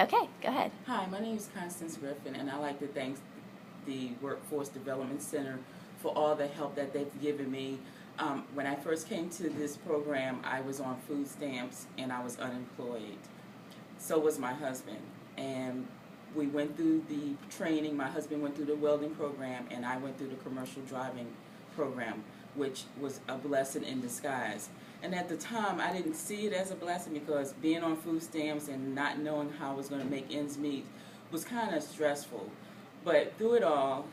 Okay, go ahead. Hi, my name is Constance Griffin, and I'd like to thank the Workforce Development Center for all the help that they've given me. When I first came to this program, I was on food stamps and I was unemployed. So was my husband. And we went through the training. My husband went through the welding program, and I went through the commercial driving program, which was a blessing in disguise. And at the time, I didn't see it as a blessing because being on food stamps and not knowing how I was going to make ends meet was kind of stressful. But through it all,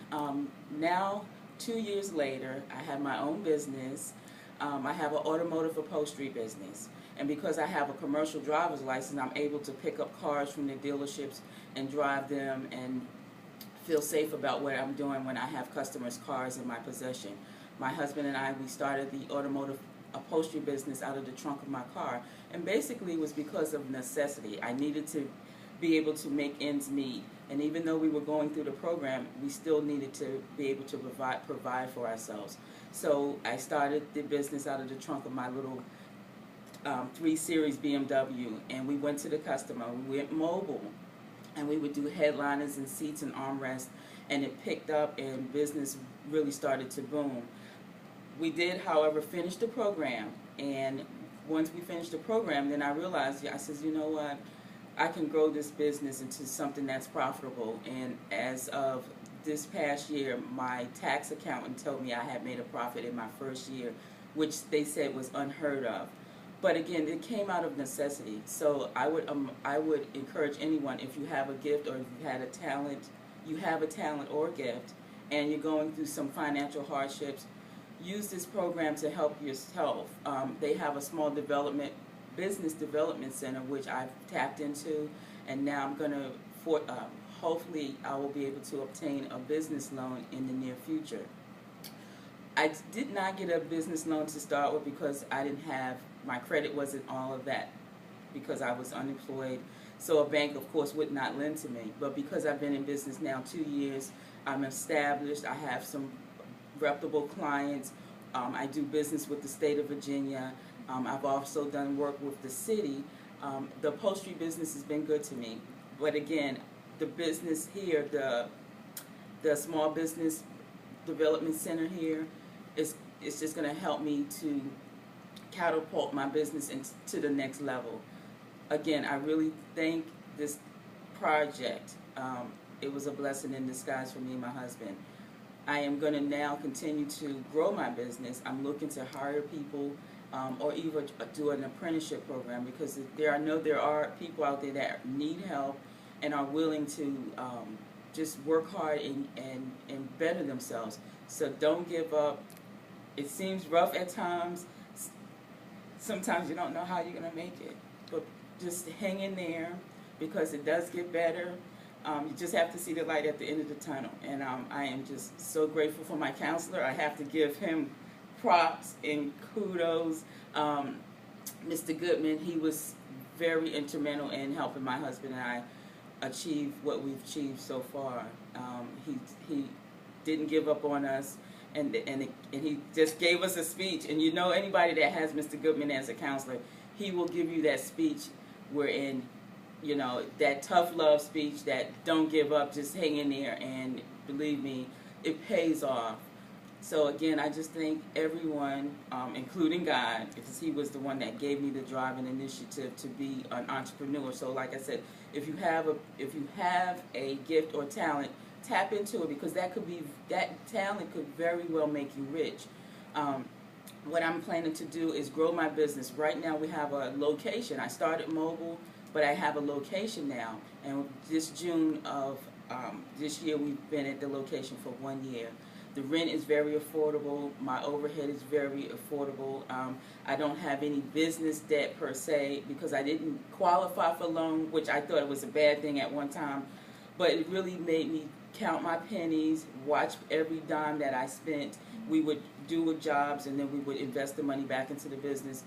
now 2 years later, I have my own business. I have an automotive upholstery business. And because I have a commercial driver's license, I'm able to pick up cars from the dealerships and drive them and feel safe about what I'm doing when I have customers' cars in my possession. My husband and I, we started the automotive upholstery business out of the trunk of my car. And basically it was because of necessity. I needed to be able to make ends meet. And even though we were going through the program, we still needed to be able to provide for ourselves. So I started the business out of the trunk of my little 3 Series BMW, and we went to the customer. We went mobile, and we would do headliners and seats and armrests, and it picked up and business really started to boom. We did, however, finish the program, and once we finished the program, then I realized, I said, you know what, I can grow this business into something that's profitable. And as of this past year, my tax accountant told me I had made a profit in my first year, which they said was unheard of. But again, it came out of necessity. So I would encourage anyone, if you have a gift or if you have a talent or a gift, and you're going through some financial hardships, use this program to help yourself. They have a small business development center, which I've tapped into, and now I'm going to, hopefully I will be able to obtain a business loan in the near future. I did not get a business loan to start with because I didn't have, my credit wasn't all of that because I was unemployed. So a bank, of course, would not lend to me. But because I've been in business now 2 years, I'm established, I have some reputable clients. I do business with the state of Virginia. I've also done work with the city. The upholstery business has been good to me. But again, the business here, the small business development center here, it's just going to help me to catapult my business into the next level. Again, I really thank this project. It was a blessing in disguise for me and my husband. I am going to now continue to grow my business. I'm looking to hire people or even do an apprenticeship program, because there are people out there that need help and are willing to just work hard and better themselves. So don't give up. It seems rough at times. Sometimes you don't know how you're going to make it. But just hang in there, because it does get better. You just have to see the light at the end of the tunnel. And I am just so grateful for my counselor. I have to give him props and kudos. Mr. Goodman, he was very instrumental in helping my husband and I achieve what we've achieved so far. He didn't give up on us, and he just gave us a speech. And you know, anybody that has Mr. Goodman as a counselor, he will give you that speech wherein, you know, that tough love speech, that don't give up, just hang in there, and believe me, it pays off. So again, I just thank everyone, including God, because he was the one that gave me the drive and initiative to be an entrepreneur. So like I said, if you have a gift or talent, tap into it, because that talent could very well make you rich. What I'm planning to do is grow my business. Right now we have a location. I started mobile, but I have a location now, and this June of this year we've been at the location for 1 year. The rent is very affordable. My overhead is very affordable. I don't have any business debt per se, because I didn't qualify for loan, which I thought it was a bad thing at one time, but it really made me count my pennies, watch every dime that I spent. We would do jobs, and then we would invest the money back into the business.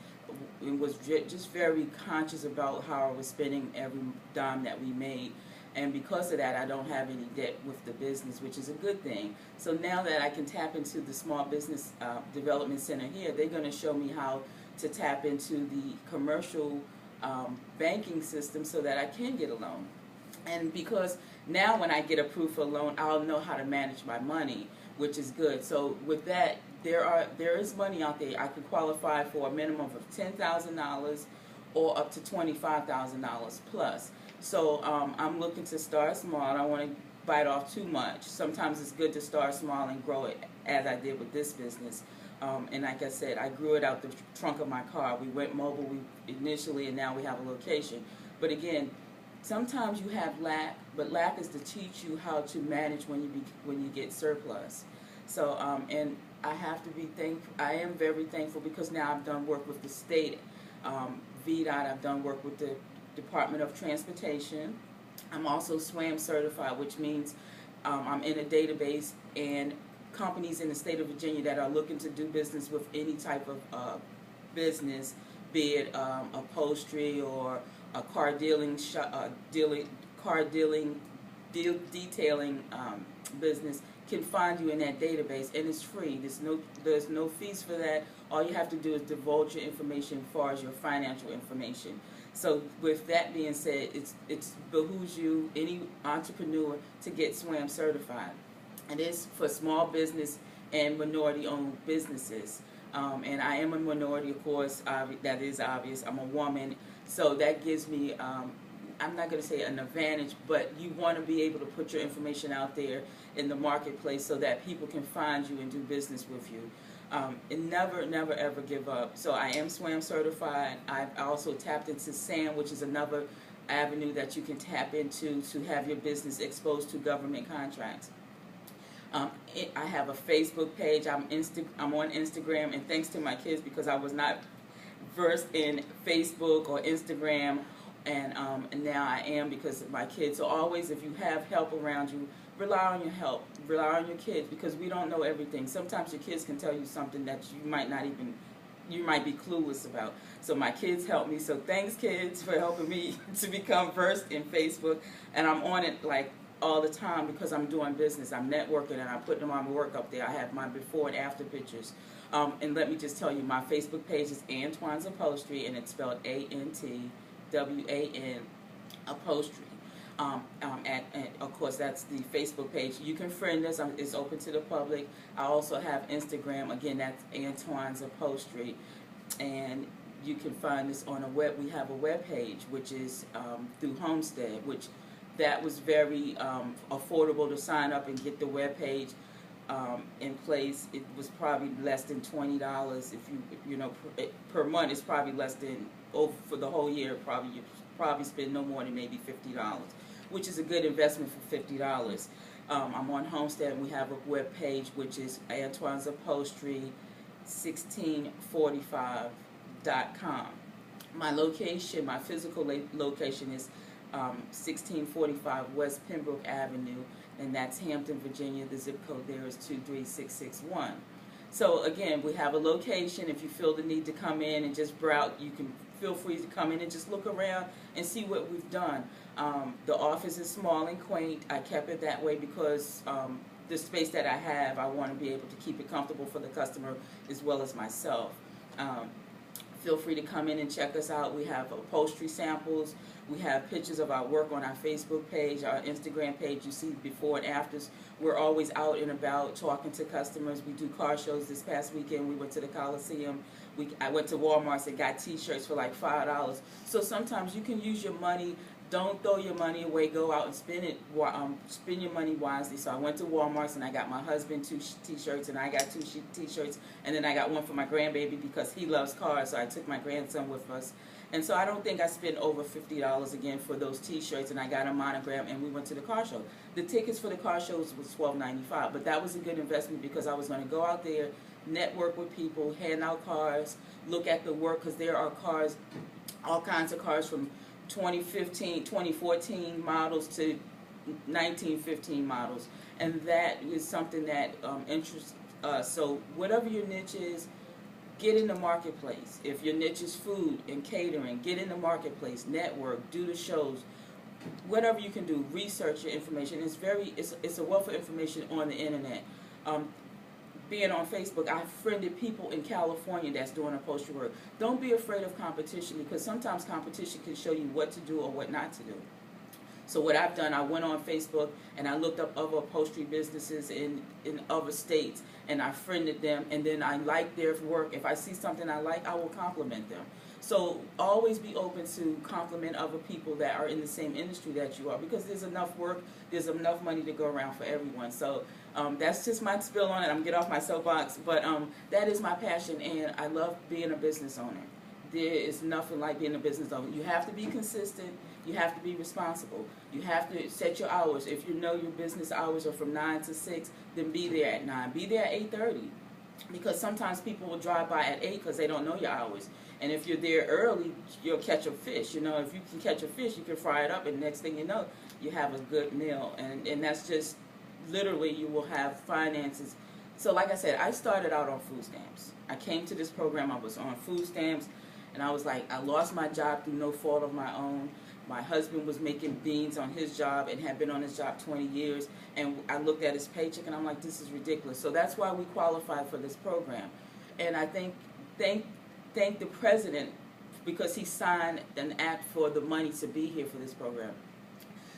It was just very conscious about how I was spending every dime that we made. And because of that, I don't have any debt with the business, which is a good thing. So now that I can tap into the Small Business Development Center here, they're going to show me how to tap into the commercial banking system so that I can get a loan. And because now when I get approved for a loan, I'll know how to manage my money, which is good. So with that, there is money out there. I can qualify for a minimum of $10,000 or up to $25,000 plus. So I'm looking to start small. I don't want to bite off too much. Sometimes it's good to start small and grow it, as I did with this business. And like I said, I grew it out the trunk of my car. We went mobile initially, and now we have a location. But again, sometimes you have lack, but lack is to teach you how to manage when you get surplus. So and I have to be thankful. I am very thankful because now I've done work with the state, VDOT. I've done work with the Department of Transportation. I'm also SWAM certified, which means I'm in a database, and companies in the state of Virginia that are looking to do business with any type of business, be it upholstery or a car detailing business, can find you in that database, and it's free. There's no fees for that. All you have to do is divulge your information as far as your financial information. So with that being said, it behooves you, any entrepreneur, to get SWAM certified. And it's for small business and minority-owned businesses. And I am a minority, of course. That is obvious. I'm a woman, so that gives me, I'm not going to say an advantage, but you want to be able to put your information out there in the marketplace so that people can find you and do business with you. And never, never, ever give up. So I am SWAM certified. I've also tapped into SAM, which is another avenue that you can tap into to have your business exposed to government contracts. I have a Facebook page. I'm on Instagram, and thanks to my kids, because I was not versed in Facebook or Instagram, and now I am because of my kids. So always, if you have help around you, rely on your help. Rely on your kids, because we don't know everything. Sometimes your kids can tell you something that you might be clueless about. So my kids help me. So thanks, kids, for helping me to become versed in Facebook, and I'm on it like all the time because I'm doing business. I'm networking, and I'm putting my work up there. I have my before and after pictures. And let me just tell you, my Facebook page is Antoine's Upholstery, and it's spelled ANTWAN Upholstery. And of course, that's the Facebook page. You can friend us. It's open to the public. I also have Instagram. Again, that's Antoine's Upholstery. And you can find this on we have a web page, which is through Homestead, which that was very affordable to sign up and get the web page in place. It was probably less than $20 if you know per month. It's probably less than for the whole year. You probably spend no more than maybe $50, which is a good investment for $50. I'm on Homestead, and we have a web page which is Antoine's Upholstery 1645.com. My location, my physical location is 1645 West Pembroke Avenue, and that's Hampton, Virginia. The zip code there is 23661. So again, we have a location. If you feel the need to come in and just browse, you can feel free to come in and just look around and see what we've done. The office is small and quaint. I kept it that way because the space that I have, I want to be able to keep it comfortable for the customer as well as myself. Feel free to come in and check us out. We have upholstery samples. We have pictures of our work on our Facebook page, our Instagram page. You see before and afters. We're always out and about talking to customers. We do car shows. This past weekend we went to the Coliseum. I went to Walmart and got t-shirts for like $5. So sometimes you can use your money. Don't throw your money away. Go out and spend it. Spend your money wisely. So I went to Walmart and I got my husband 2 t-shirts, and I got 2 t-shirts, and then I got one for my grandbaby because he loves cars. So I took my grandson with us, and so I don't think I spent over $50 again for those t-shirts. And I got a monogram, and we went to the car show. The tickets for the car shows was $12.95, but that was a good investment because I was going to go out there, network with people, hand out cars, look at the work, because there are cars, all kinds of cars from 2014 models to 1915 models, and that is something that interests us. So whatever your niche is, get in the marketplace. If your niche is food and catering, get in the marketplace, network, do the shows, whatever you can do, research your information. It's a wealth of information on the internet. Being on Facebook, I've friended people in California that's doing upholstery work. Don't be afraid of competition, because sometimes competition can show you what to do or what not to do. So what I've done, I went on Facebook and I looked up other upholstery businesses in other states, and I friended them, and then I like their work. If I see something I like, I will compliment them. So always be open to compliment other people that are in the same industry that you are, because there's enough work, there's enough money to go around for everyone. So that's just my spill on it. I'm getting off my soapbox, but that is my passion, and I love being a business owner. There is nothing like being a business owner. You have to be consistent. You have to be responsible. You have to set your hours. If you know your business hours are from 9 to 6, then be there at 9. Be there at 8:30. Because sometimes people will drive by at 8 because they don't know your hours. And if you're there early, you'll catch a fish. You know, if you can catch a fish, you can fry it up, and next thing you know, you have a good meal. And that's just, literally, you will have finances. So like I said, I started out on food stamps. I came to this program, I was on food stamps, and I was like, I lost my job through no fault of my own. My husband was making beans on his job and had been on his job 20 years. And I looked at his paycheck and I'm like, this is ridiculous. So that's why we qualified for this program. And I thank the president, because he signed an act for the money to be here for this program.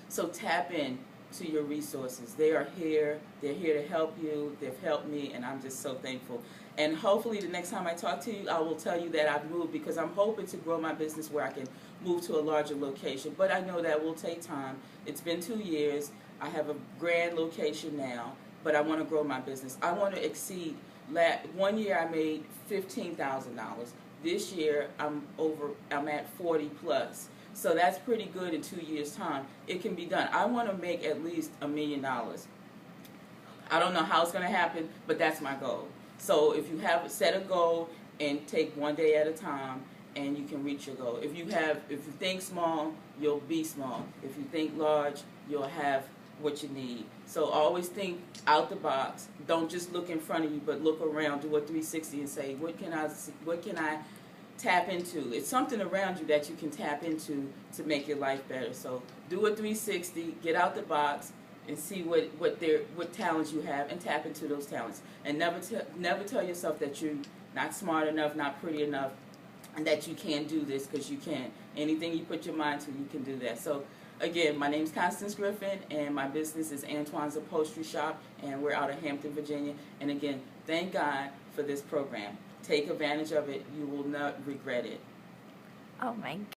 So tap in to your resources. They are here. They're here to help you. They've helped me, and I'm just so thankful. And hopefully the next time I talk to you, I will tell you that I've moved, because I'm hoping to grow my business where I can move to a larger location. But I know that will take time. It's been 2 years. I have a grand location now, but I want to grow my business. I want to exceed. 1 year I made $15,000. This year I'm at 40 plus. So that's pretty good in 2 years' time. It can be done. I want to make at least $1 million. I don't know how it's going to happen, but that's my goal. So if you have set a goal and take one day at a time, and you can reach your goal. If you think small, you'll be small. If you think large, you'll have what you need. So always think out the box. Don't just look in front of you, but look around. Do a 360 and say, what can I tap into? It's something around you that you can tap into to make your life better. So do a 360, get out the box, and see what talents you have, and tap into those talents. And never tell yourself that you're not smart enough, not pretty enough, and that you can't do this, because you can. Anything you put your mind to, you can do that. So again, my name's Constance Griffin, and my business is Antoine's Upholstery Shop, and we're out of Hampton, Virginia. And again, thank God for this program. Take advantage of it. You will not regret it. Oh my